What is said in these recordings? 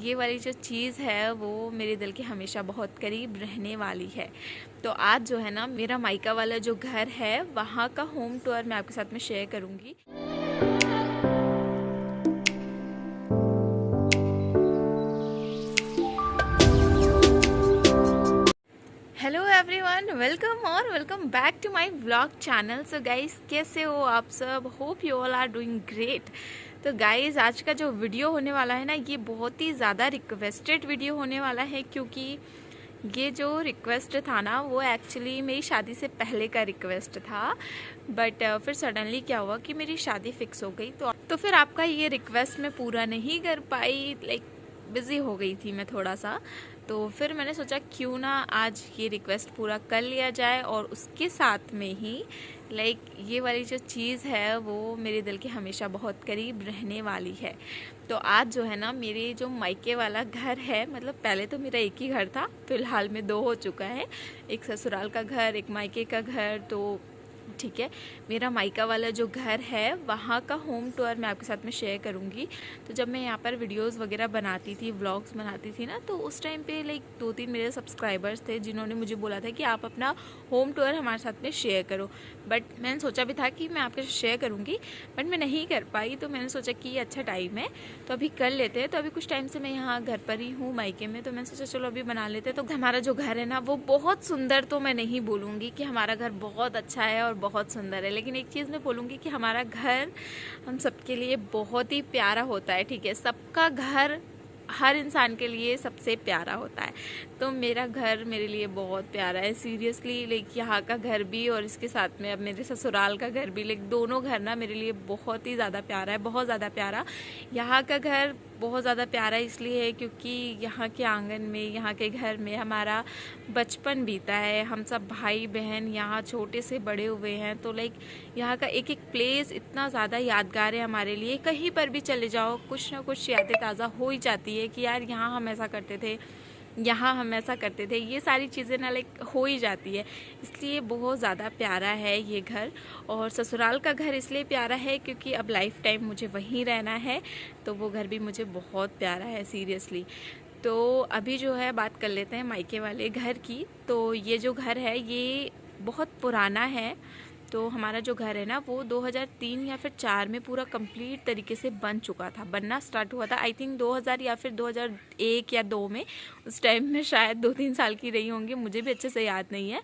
ये वाली जो चीज़ है वो मेरे दिल के हमेशा बहुत करीब रहने वाली है। तो आज जो है ना मेरा मायका वाला जो घर है वहाँ का होम टूर मैं आपके साथ में शेयर करूँगी। Hello everyone, welcome back to my vlog channel. So guys, कैसे हो आप सब? Hope you all are doing great. तो गाइस, आज का जो वीडियो होने वाला है ना, ये बहुत ही ज़्यादा रिक्वेस्टेड वीडियो होने वाला है, क्योंकि ये जो रिक्वेस्ट था ना वो एक्चुअली मेरी शादी से पहले का रिक्वेस्ट था। बट फिर सडनली क्या हुआ कि मेरी शादी फिक्स हो गई, तो फिर आपका ये रिक्वेस्ट मैं पूरा नहीं कर पाई। बिज़ी हो गई थी मैं थोड़ा सा। तो फिर मैंने सोचा क्यों ना आज ये रिक्वेस्ट पूरा कर लिया जाए, और उसके साथ में ही ये वाली जो चीज़ है वो मेरे दिल के हमेशा बहुत करीब रहने वाली है। तो आज जो है ना मेरे जो मायके वाला घर है, मतलब पहले तो मेरा एक ही घर था, फिलहाल में 2 हो चुका है। एक ससुराल का घर, एक मायके का घर। तो ठीक है, मेरा मायका वाला जो घर है वहाँ का होम टूर मैं आपके साथ में शेयर करूँगी। तो जब मैं यहाँ पर वीडियोस वगैरह बनाती थी, व्लॉग्स बनाती थी ना, तो उस टाइम पे 2-3 मेरे सब्सक्राइबर्स थे जिन्होंने मुझे बोला था कि आप अपना होम टूर हमारे साथ में शेयर करो। बट मैंने सोचा भी था कि मैं आपके साथ शेयर करूँगी, बट मैं नहीं कर पाई। तो मैंने सोचा कि ये अच्छा टाइम है तो अभी कर लेते हैं। तो अभी कुछ टाइम से मैं यहाँ घर पर ही हूँ मायके में, तो मैंने सोचा चलो अभी बना लेते हैं। तो हमारा जो घर है ना वो बहुत सुंदर, तो मैं नहीं बोलूँगी कि हमारा घर बहुत अच्छा है और बहुत सुंदर है, लेकिन एक चीज़ मैं बोलूँगी कि हमारा घर हम सबके लिए बहुत ही प्यारा होता है। ठीक है, सबका घर हर इंसान के लिए सबसे प्यारा होता है। तो मेरा घर मेरे लिए बहुत प्यारा है सीरियसली। यहाँ का घर भी और इसके साथ में अब मेरे ससुराल का घर भी, दोनों घर ना मेरे लिए बहुत ही ज़्यादा प्यारा है, बहुत ज़्यादा प्यारा। यहाँ का घर बहुत ज़्यादा प्यारा इसलिए है क्योंकि यहाँ के आंगन में, यहाँ के घर में हमारा बचपन बीता है। हम सब भाई बहन यहाँ छोटे से बड़े हुए हैं। तो यहाँ का एक एक प्लेस इतना ज़्यादा यादगार है हमारे लिए। कहीं पर भी चले जाओ कुछ ना कुछ यादें ताज़ा हो ही जाती है कि यार यहाँ हम ऐसा करते थे, यहाँ हम ऐसा करते थे। ये सारी चीज़ें ना हो ही जाती है, इसलिए बहुत ज़्यादा प्यारा है ये घर। और ससुराल का घर इसलिए प्यारा है क्योंकि अब लाइफ टाइम मुझे वहीं रहना है, तो वो घर भी मुझे बहुत प्यारा है सीरियसली। तो अभी जो है बात कर लेते हैं मायके वाले घर की। तो ये जो घर है ये बहुत पुराना है। तो हमारा जो घर है ना वो 2003 या फिर 4 में पूरा कंप्लीट तरीके से बन चुका था, बनना स्टार्ट हुआ था आई थिंक 2000 या फिर 2001 या 2 में। उस टाइम में शायद 2-3 साल की रही होंगी, मुझे भी अच्छे से याद नहीं है।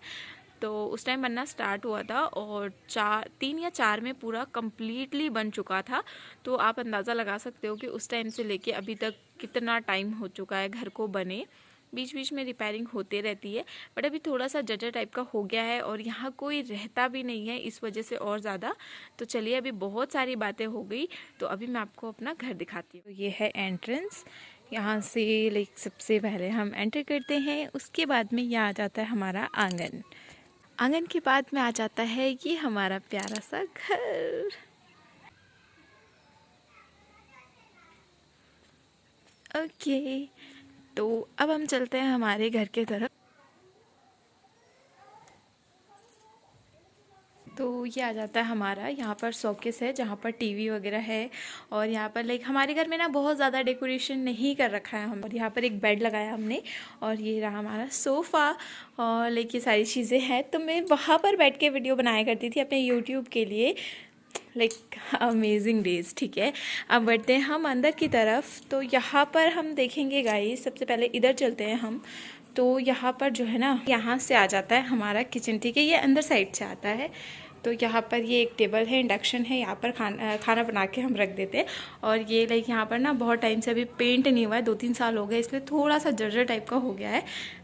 तो उस टाइम बनना स्टार्ट हुआ था और 3 या 4 में पूरा कम्प्लीटली बन चुका था। तो आप अंदाज़ा लगा सकते हो कि उस टाइम से लेके अभी तक कितना टाइम हो चुका है घर को बने। बीच बीच में रिपेयरिंग होते रहती है, बट अभी थोड़ा सा जर्जर टाइप का हो गया है और यहाँ कोई रहता भी नहीं है इस वजह से और ज़्यादा। तो चलिए, अभी बहुत सारी बातें हो गई, तो अभी मैं आपको अपना घर दिखाती हूँ। तो ये है एंट्रेंस। यहाँ से सबसे पहले हम एंटर करते हैं, उसके बाद में यहाँ आ जाता है हमारा आंगन। आंगन के बाद में आ जाता है ये हमारा प्यारा सा घर। ओके, तो अब हम चलते हैं हमारे घर के तरफ। तो ये आ जाता है हमारा, यहाँ पर शोकेस है जहाँ पर टीवी वगैरह है। और यहाँ पर हमारे घर में ना बहुत ज़्यादा डेकोरेशन नहीं कर रखा है हम, और यहाँ पर एक बेड लगाया हमने, और ये रहा हमारा सोफ़ा, और ये सारी चीज़ें हैं। तो मैं वहाँ पर बैठ के वीडियो बनाया करती थी अपने यूट्यूब के लिए, अमेजिंग डेज। ठीक है, अब बढ़ते हैं हम अंदर की तरफ। तो यहाँ पर हम देखेंगे गाइस, सबसे पहले इधर चलते हैं हम। तो यहाँ पर जो है ना, यहाँ से आ जाता है हमारा किचन। ठीक है, ये अंदर साइड से आता है। तो यहाँ पर ये एक टेबल है, इंडक्शन है, यहाँ पर खाना बना के हम रख देते हैं। और ये यहाँ पर ना बहुत टाइम से अभी पेंट नहीं हुआ है, 2-3 साल हो गए, इसलिए थोड़ा सा जर्जर टाइप का हो गया है।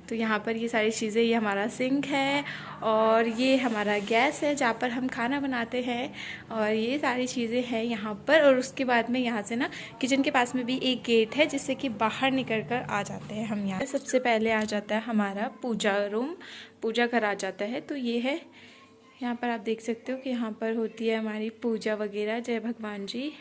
तो यहाँ पर ये सारी चीज़ें, ये हमारा सिंक है, और ये हमारा गैस है जहाँ पर हम खाना बनाते हैं, और ये सारी चीज़ें हैं यहाँ पर। और उसके बाद में यहाँ से ना किचन के पास में भी एक गेट है जिससे कि बाहर निकल कर आ जाते हैं हम यहाँ। सबसे पहले आ जाता है हमारा पूजा रूम, पूजा घर आ जाता है। तो ये है, यहाँ पर आप देख सकते हो कि यहाँ पर होती है हमारी पूजा वगैरह, जय भगवान जी।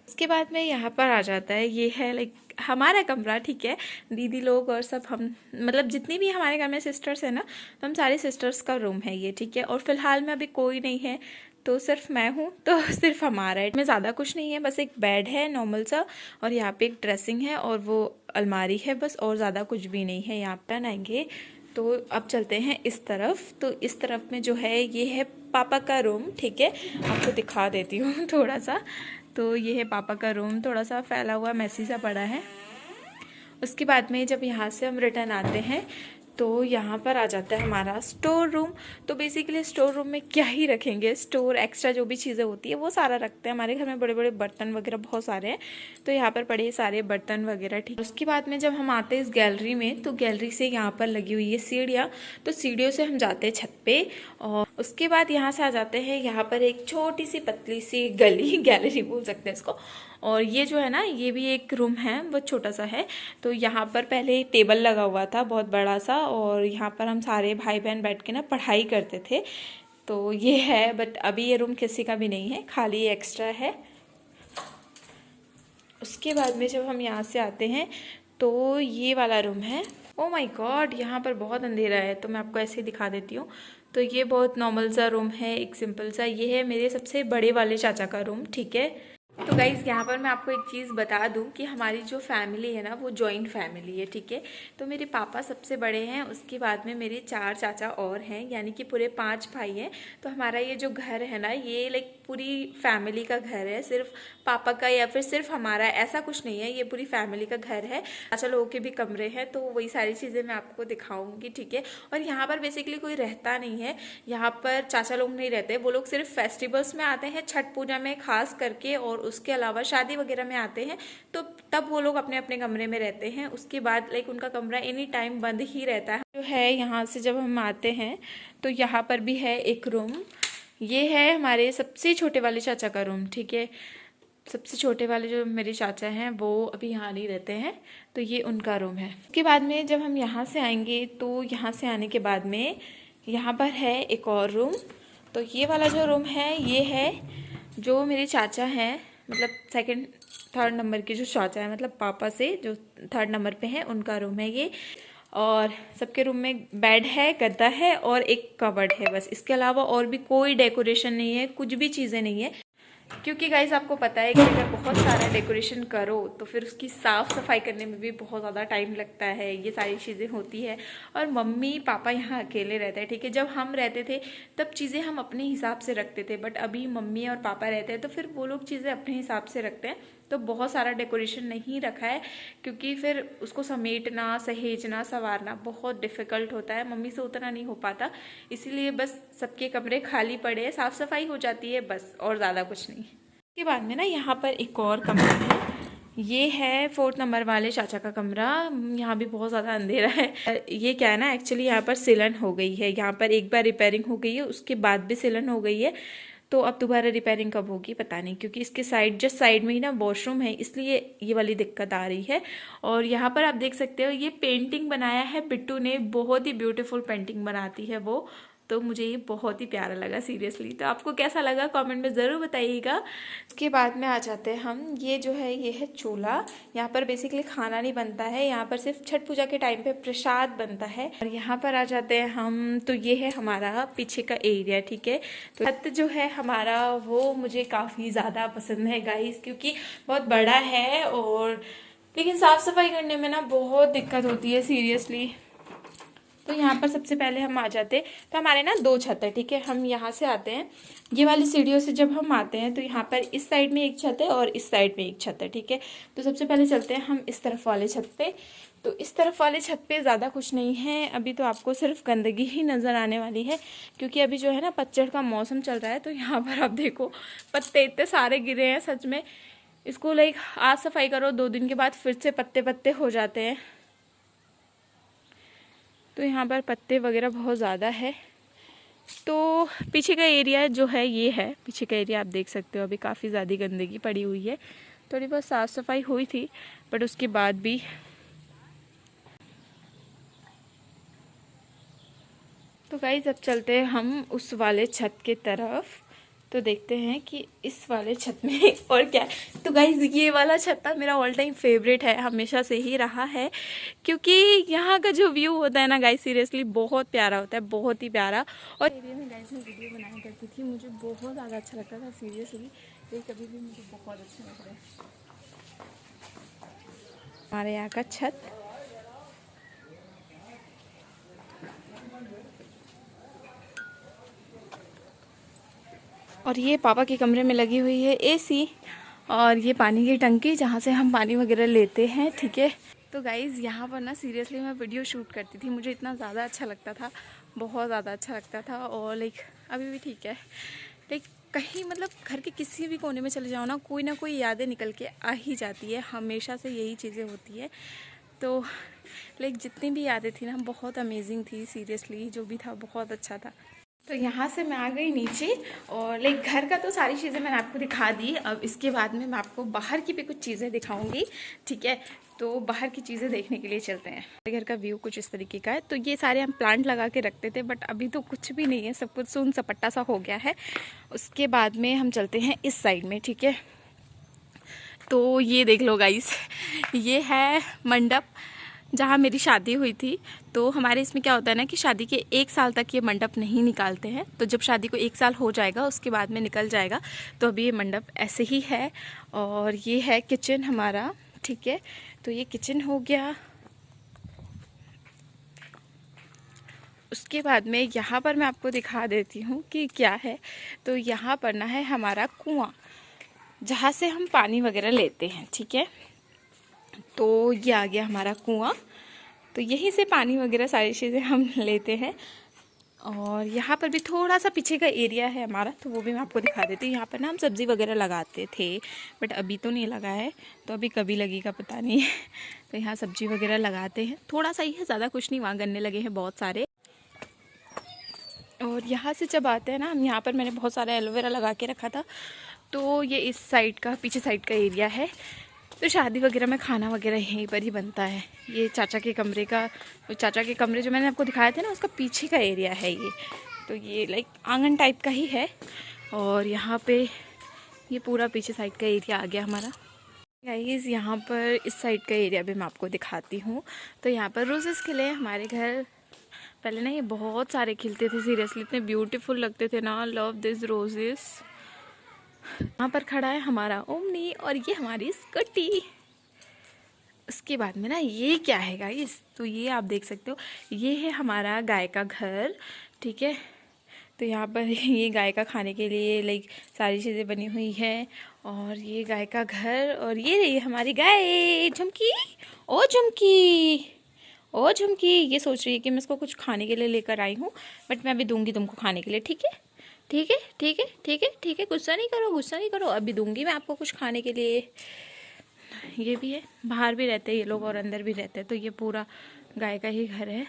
इसके बाद में यहाँ पर आ जाता है, ये है हमारा कमरा। ठीक है, दीदी लोग और सब हम, मतलब जितनी भी हमारे घर में सिस्टर्स है ना, तो हम सारी सिस्टर्स का रूम है ये। ठीक है, और फिलहाल में अभी कोई नहीं है, तो सिर्फ मैं हूँ, तो सिर्फ हमारा है, में ज़्यादा कुछ नहीं है, बस एक बेड है नॉर्मल सा, और यहाँ पे एक ड्रेसिंग है और वो अलमारी है बस, और ज़्यादा कुछ भी नहीं है यहाँ पर आएंगे। तो अब चलते हैं इस तरफ। तो इस तरफ में जो है ये है पापा का रूम, ठीक है, आपको दिखा देती हूँ थोड़ा सा। तो ये है पापा का रूम, थोड़ा सा फैला हुआ मैसी सा पड़ा है। उसके बाद में जब यहाँ से हम रिटर्न आते हैं तो यहाँ पर आ जाता है हमारा स्टोर रूम। तो बेसिकली स्टोर रूम में क्या ही रखेंगे, स्टोर एक्स्ट्रा जो भी चीज़ें होती है वो सारा रखते हैं। हमारे घर में बड़े बड़े बर्तन वगैरह बहुत सारे हैं, तो यहाँ पर पड़े सारे बर्तन वगैरह, ठीक। उसके बाद में जब हम आते हैं इस गैलरी में, तो गैलरी से यहाँ पर लगी हुई है सीढ़ियाँ, तो सीढ़ियों से हम जाते हैं छत पे, और उसके बाद यहाँ से आ जाते हैं यहाँ पर एक छोटी सी पतली सी गली गैलरी बोल सकते हैं इसको। और ये जो है ना, ये भी एक रूम है, बहुत छोटा सा है। तो यहाँ पर पहले टेबल लगा हुआ था बहुत बड़ा सा, और यहाँ पर हम सारे भाई बहन बैठ के ना पढ़ाई करते थे। तो ये है, बट अभी ये रूम किसी का भी नहीं है, खाली एक्स्ट्रा है। उसके बाद में जब हम यहाँ से आते हैं तो ये वाला रूम है। ओ माय गॉड, यहाँ पर बहुत अंधेरा है, तो मैं आपको ऐसे ही दिखा देती हूँ। तो ये बहुत नॉर्मल सा रूम है, एक सिंपल सा। ये है मेरे सबसे बड़े वाले चाचा का रूम, ठीक है। तो गाइज़ यहाँ पर मैं आपको एक चीज़ बता दूं कि हमारी जो फैमिली है ना, वो जॉइंट फैमिली है, ठीक है। तो मेरे पापा सबसे बड़े हैं, उसके बाद में मेरे 4 चाचा और हैं, यानी कि पूरे 5 भाई हैं। तो हमारा ये जो घर है ना, ये लाइक पूरी फैमिली का घर है, सिर्फ पापा का या फिर सिर्फ हमारा ऐसा कुछ नहीं है, ये पूरी फैमिली का घर है। चाचा लोगों के भी कमरे हैं, तो वही सारी चीज़ें मैं आपको दिखाऊंगी, ठीक है। और यहाँ पर बेसिकली कोई रहता नहीं है, यहाँ पर चाचा लोग नहीं रहते, वो लोग सिर्फ फेस्टिवल्स में आते हैं, छठ पूजा में खास करके, और उसके अलावा शादी वगैरह में आते हैं, तो तब वो लोग अपने अपने कमरे में रहते हैं। उसके बाद लाइक उनका कमरा एनी टाइम बंद ही रहता है। जो है यहाँ से जब हम आते हैं तो यहाँ पर भी है एक रूम, ये है हमारे सबसे छोटे वाले चाचा का रूम, ठीक है। सबसे छोटे वाले जो मेरे चाचा हैं वो अभी यहाँ नहीं रहते हैं, तो ये उनका रूम है। उसके बाद में जब हम यहाँ से आएंगे तो यहाँ से आने के बाद में यहाँ पर है एक और रूम। तो ये वाला जो रूम है, ये है जो मेरे चाचा हैं, मतलब सेकंड थर्ड नंबर के जो चाचा है, मतलब पापा से जो थर्ड नंबर पे है, उनका रूम है ये। और सबके रूम में बेड है, गद्दा है और एक कबर्ड है, बस। इसके अलावा और भी कोई डेकोरेशन नहीं है, कुछ भी चीज़ें नहीं है, क्योंकि गाइज आपको पता है कि अगर बहुत सारा डेकोरेशन करो तो फिर उसकी साफ़ सफाई करने में भी बहुत ज़्यादा टाइम लगता है, ये सारी चीज़ें होती है। और मम्मी पापा यहाँ अकेले रहते हैं, ठीक है। जब हम रहते थे तब चीज़ें हम अपने हिसाब से रखते थे, बट अभी मम्मी और पापा रहते हैं तो फिर वो लोग चीज़ें अपने हिसाब से रखते हैं। तो बहुत सारा डेकोरेशन नहीं रखा है, क्योंकि फिर उसको समेटना, सहेजना, संवारना बहुत डिफ़िकल्ट होता है, मम्मी से उतना नहीं हो पाता। इसीलिए बस सबके कमरे खाली पड़े हैं, साफ़ सफाई हो जाती है बस, और ज़्यादा कुछ नहीं। इसके बाद में ना यहाँ पर एक और कमरा है, ये है 4th नंबर वाले चाचा का कमरा। यहाँ भी बहुत ज़्यादा अंधेरा है। ये क्या है ना, एक्चुअली यहाँ पर सिलन हो गई है, यहाँ पर एक बार रिपेयरिंग हो गई है, उसके बाद भी सिलन हो गई है। तो अब दोबारा रिपेयरिंग कब होगी पता नहीं, क्योंकि इसके साइड, जस्ट साइड में ही ना वॉशरूम है, इसलिए ये वाली दिक्कत आ रही है। और यहाँ पर आप देख सकते हो ये पेंटिंग बनाया है बिट्टू ने, बहुत ही ब्यूटीफुल पेंटिंग बनाती है वो। तो मुझे ये बहुत ही प्यारा लगा सीरियसली। तो आपको कैसा लगा कमेंट में ज़रूर बताइएगा। उसके बाद में आ जाते हैं हम, ये जो है ये है चूल्हा। यहाँ पर बेसिकली खाना नहीं बनता है, यहाँ पर सिर्फ छठ पूजा के टाइम पे प्रसाद बनता है। और यहाँ पर आ जाते हैं हम, तो ये है हमारा पीछे का एरिया, ठीक है। तो छत जो है हमारा वो मुझे काफ़ी ज़्यादा पसंद है गाइस, क्योंकि बहुत बड़ा है, और लेकिन साफ़ सफाई करने में ना बहुत दिक्कत होती है सीरियसली। तो यहाँ पर सबसे पहले हम आ जाते हैं, तो हमारे ना 2 छत है, ठीक है। हम यहाँ से आते हैं, ये वाली सीढ़ियों से जब हम आते हैं तो यहाँ पर इस साइड में एक छत है और इस साइड में एक छत है, ठीक है। तो सबसे पहले चलते हैं हम इस तरफ वाले छत पे। तो इस तरफ वाले छत पे ज़्यादा कुछ नहीं है अभी, तो आपको सिर्फ गंदगी ही नज़र आने वाली है, क्योंकि अभी जो है ना पतझड़ का मौसम चल रहा है। तो यहाँ पर आप देखो पत्ते इतने सारे गिरे हैं, सच में इसको लाइक आज सफाई करो, 2 दिन के बाद फिर से पत्ते पत्ते हो जाते हैं। तो यहाँ पर पत्ते वगैरह बहुत ज़्यादा है। तो पीछे का एरिया जो है, ये है पीछे का एरिया, आप देख सकते हो अभी काफ़ी ज़्यादा गंदगी पड़ी हुई है। थोड़ी बहुत साफ़ सफाई हुई थी, बट उसके बाद भी। तो गाइस अब चलते हैं हम उस वाले छत के तरफ। तो देखते हैं कि इस वाले छत में और क्या है। तो गाइज ये वाला छत ना मेरा ऑल टाइम फेवरेट है, हमेशा से ही रहा है, क्योंकि यहाँ का जो व्यू होता है ना गाइज सीरियसली बहुत प्यारा होता है, बहुत ही प्यारा। और एरिया में गाइज मैं वीडियो बनाया करती थी, मुझे बहुत ज़्यादा अच्छा लगता था सीरियसली, ये कभी भी मुझे बहुत अच्छा लगता है। हमारे यहाँ का छत और ये पापा के कमरे में लगी हुई है एसी और ये पानी की टंकी जहाँ से हम पानी वगैरह लेते हैं, ठीक है। तो गाइज़ यहाँ पर ना सीरियसली मैं वीडियो शूट करती थी, मुझे इतना ज़्यादा अच्छा लगता था, बहुत ज़्यादा अच्छा लगता था। और लाइक अभी भी ठीक है, लाइक कहीं मतलब घर के किसी भी कोने में चले जाओ ना कोई यादें निकल के आ ही जाती है, हमेशा से यही चीज़ें होती है। तो लाइक जितनी भी यादें थी ना बहुत अमेजिंग थी सीरियसली, जो भी था बहुत अच्छा था। तो यहाँ से मैं आ गई नीचे और लाइक घर का तो सारी चीज़ें मैंने आपको दिखा दी। अब इसके बाद में मैं आपको बाहर की भी कुछ चीज़ें दिखाऊंगी, ठीक है। तो बाहर की चीज़ें देखने के लिए चलते हैं। घर का व्यू कुछ इस तरीके का है। तो ये सारे हम प्लांट लगा के रखते थे, बट अभी तो कुछ भी नहीं है, सब कुछ सुन सपट्टा सा हो गया है। उसके बाद में हम चलते हैं इस साइड में, ठीक है। तो ये देख लो गाइस, ये है मंडप जहाँ मेरी शादी हुई थी। तो हमारे इसमें क्या होता है ना कि शादी के 1 साल तक ये मंडप नहीं निकालते हैं, तो जब शादी को 1 साल हो जाएगा उसके बाद में निकल जाएगा। तो अभी ये मंडप ऐसे ही है। और ये है किचन हमारा, ठीक है। तो ये किचन हो गया। उसके बाद में यहाँ पर मैं आपको दिखा देती हूँ कि क्या है। तो यहाँ पर ना है हमारा कुआँ जहाँ से हम पानी वगैरह लेते हैं, ठीक है। तो ये आ गया हमारा कुआँ, तो यहीं से पानी वगैरह सारी चीज़ें हम लेते हैं। और यहाँ पर भी थोड़ा सा पीछे का एरिया है हमारा, तो वो भी मैं आपको दिखा देती हूँ। यहाँ पर ना हम सब्ज़ी वगैरह लगाते थे, बट अभी तो नहीं लगा है, तो अभी कभी लगेगा पता नहीं। तो यहाँ सब्ज़ी वगैरह लगाते हैं, थोड़ा सा ही है, ज़्यादा कुछ नहीं। वहाँ गन्ने लगे हैं बहुत सारे। और यहाँ से जब आते हैं ना हम, यहाँ पर मैंने बहुत सारा एलोवेरा लगा के रखा था। तो ये इस साइड का, पीछे साइड का एरिया है। तो शादी वगैरह में खाना वगैरह यहीं पर ही बनता है। ये चाचा के कमरे का, चाचा के कमरे जो मैंने आपको दिखाए थे ना, उसका पीछे का एरिया है ये। तो ये लाइक आंगन टाइप का ही है। और यहाँ पे ये पूरा पीछे साइड का एरिया आ गया हमारा। गाइस यहाँ पर इस साइड का एरिया भी मैं आपको दिखाती हूँ। तो यहाँ पर रोजेस खिले हमारे घर। पहले ना ये बहुत सारे खिलते थे, सीरियसली इतने ब्यूटीफुल लगते थे ना। Love this roses. यहाँ पर खड़ा है हमारा ओमनी और ये हमारी स्कूटी। उसके बाद में ना ये क्या है गाइस, तो ये आप देख सकते हो, ये है हमारा गाय का घर, ठीक है। तो यहाँ पर ये गाय का खाने के लिए लाइक सारी चीज़ें बनी हुई है। और ये गाय का घर, और ये रही हमारी गाय झुमकी। ओ झुमकी, ओ झुमकी, ये सोच रही है कि मैं इसको कुछ खाने के लिए लेकर आई हूँ, बट मैं अभी दूंगी तुमको खाने के लिए, ठीक है। ठीक है, ठीक है, ठीक है, ठीक है, गुस्सा नहीं करो, गुस्सा नहीं करो, अभी दूंगी मैं आपको कुछ खाने के लिए। ये भी है, बाहर भी रहते हैं ये लोग और अंदर भी रहते हैं। तो ये पूरा गाय का ही घर है।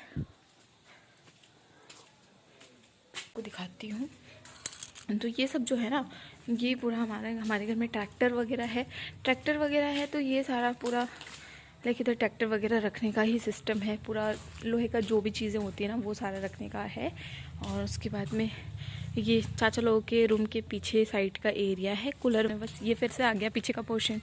आपको दिखाती हूँ। तो ये सब जो है ना, ये पूरा हमारे घर में ट्रैक्टर वगैरह है, ट्रैक्टर वगैरह है। तो ये सारा पूरा लाइक इधर ट्रैक्टर वगैरह रखने का ही सिस्टम है। पूरा लोहे का जो भी चीज़ें होती है ना वो सारा रखने का है। और उसके बाद में ये चाचा लोगों के रूम के पीछे साइड का एरिया है कूलर में। बस ये फिर से आ गया पीछे का पोर्शन।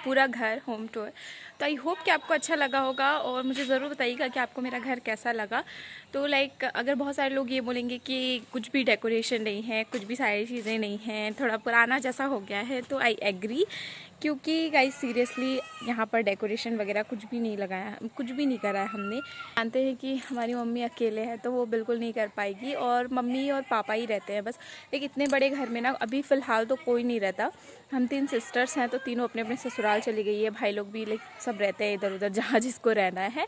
पूरा घर होम टूर। तो आई होप कि आपको अच्छा लगा होगा और मुझे ज़रूर बताइएगा कि आपको मेरा घर कैसा लगा। तो लाइक अगर बहुत सारे लोग ये बोलेंगे कि कुछ भी डेकोरेशन नहीं है, कुछ भी सारी चीज़ें नहीं हैं, थोड़ा पुराना जैसा हो गया है, तो आई एग्री। क्योंकि गाइस सीरियसली यहाँ पर डेकोरेशन वगैरह कुछ भी नहीं लगाया, कुछ भी नहीं करा है हमने। जानते हैं कि हमारी मम्मी अकेले है तो वो बिल्कुल नहीं कर पाएगी, और मम्मी और पापा ही रहते हैं बस। लेकिन इतने बड़े घर में ना अभी फ़िलहाल तो कोई नहीं रहता। हम 3 सिस्टर्स हैं, तो तीनों अपने अपने ससुराल चली गई है। भाई लोग भी लाइक सब रहते हैं इधर उधर जहाँ जिसको रहना है।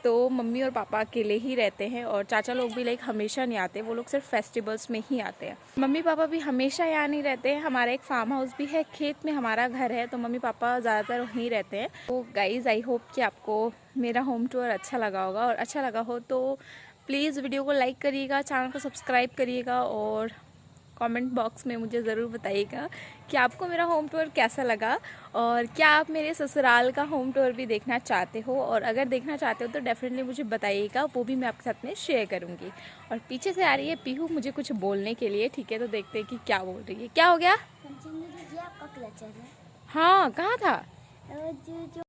तो मम्मी और पापा अकेले ही रहते हैं, और चाचा लोग भी लाइक हमेशा नहीं आते, वो लोग सिर्फ फेस्टिवल्स में ही आते हैं। मम्मी पापा भी हमेशा यहाँ नहीं रहते हैं। हमारा एक फार्म हाउस भी है, खेत में हमारा घर है, तो मम्मी पापा ज़्यादातर वहीं रहते हैं। तो गाइज़ आई होप कि आपको मेरा होम टूर अच्छा लगा होगा, और अच्छा लगा हो तो प्लीज़ वीडियो को लाइक करिएगा, चैनल को सब्सक्राइब करिएगा और कमेंट बॉक्स में मुझे ज़रूर बताइएगा कि आपको मेरा होम टूर कैसा लगा और क्या आप मेरे ससुराल का होम टूर भी देखना चाहते हो। और अगर देखना चाहते हो तो डेफिनेटली मुझे बताइएगा, वो भी मैं आपके साथ में शेयर करूँगी। और पीछे से आ रही है पीहू मुझे कुछ बोलने के लिए, ठीक है, तो देखते हैं कि क्या बोल रही है। क्या हो गया? हाँ, कहाँ था?